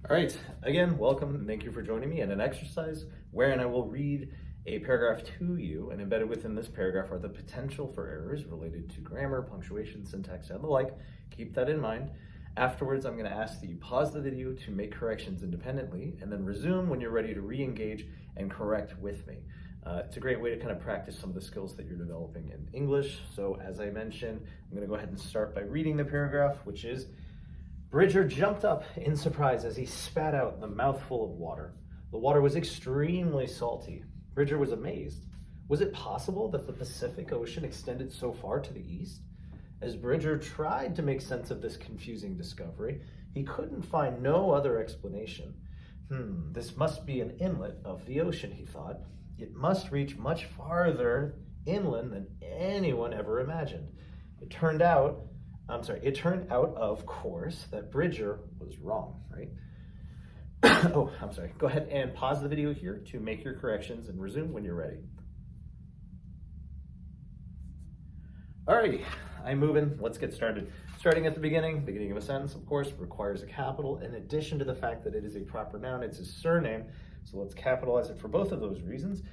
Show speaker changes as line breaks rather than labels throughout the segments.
All right, again, welcome and thank you for joining me in an exercise wherein I will read a paragraph to you, and embedded within this paragraph are the potential for errors related to grammar, punctuation, syntax, and the like. Keep that in mind. Afterwards, I'm going to ask that you pause the video to make corrections independently and then resume when you're ready to re-engage and correct with me. It's a great way to kind of practice some of the skills that you're developing in English. So as I mentioned, I'm going to go ahead and start by reading the paragraph, which is: Bridger jumped up in surprise as he spat out the mouthful of water. The water was extremely salty. Bridger was amazed. Was it possible that the Pacific Ocean extended so far to the east? As Bridger tried to make sense of this confusing discovery, he couldn't find no other explanation. This must be an inlet of the ocean, he thought. It must reach much farther inland than anyone ever imagined. It turned out, of course, that Bridger was wrong, right? Go ahead and pause the video here to make your corrections and resume when you're ready. Alrighty, I'm moving. Let's get started. Starting at the beginning of a sentence, of course, requires a capital. In addition to the fact that it is a proper noun, it's his surname. So let's capitalize it for both of those reasons.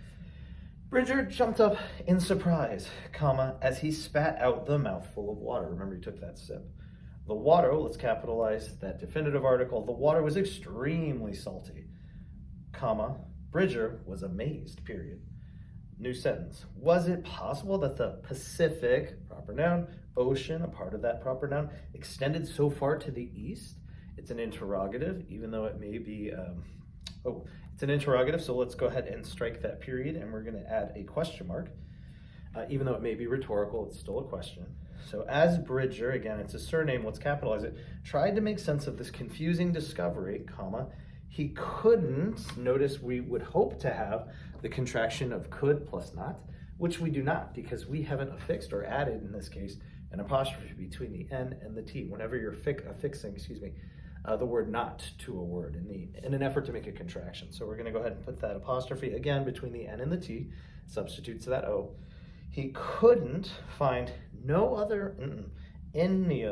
Bridger jumped up in surprise, as he spat out the mouthful of water. Remember, he took that sip. The water, let's capitalize that definitive article. The water was extremely salty, Bridger was amazed, period. New sentence. Was it possible that the Pacific, proper noun, ocean, a part of that proper noun, extended so far to the east? It's an interrogative, even though it may be, it's an interrogative, so let's go ahead and strike that period, and we're going to add a question mark. Even though it may be rhetorical, it's still a question. So as Bridger, again, it's a surname, let's capitalize it, tried to make sense of this confusing discovery, he couldn't, notice we would hope to have the contraction of could plus not, which we do not, because we haven't affixed or added, in this case, an apostrophe between the N and the T. Whenever you're affixing, the word not to a word in an effort to make a contraction. So we're going to go ahead and put that apostrophe again between the N and the T, substitutes that O. He couldn't find any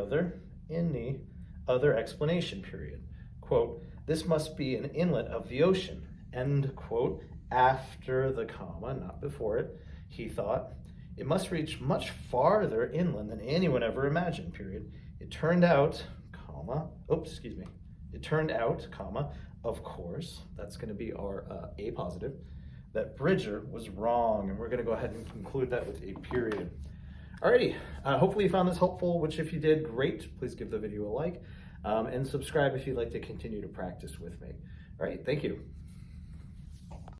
other explanation, period. Quote, this must be an inlet of the ocean, end quote. After the comma, not before it, he thought, it must reach much farther inland than anyone ever imagined, period. It turned out, of course, that's going to be our A positive, that Bridger was wrong, and we're going to go ahead and conclude that with a period. Alrighty, hopefully you found this helpful, which if you did, great. Please give the video a like, and subscribe if you'd like to continue to practice with me. All right, thank you.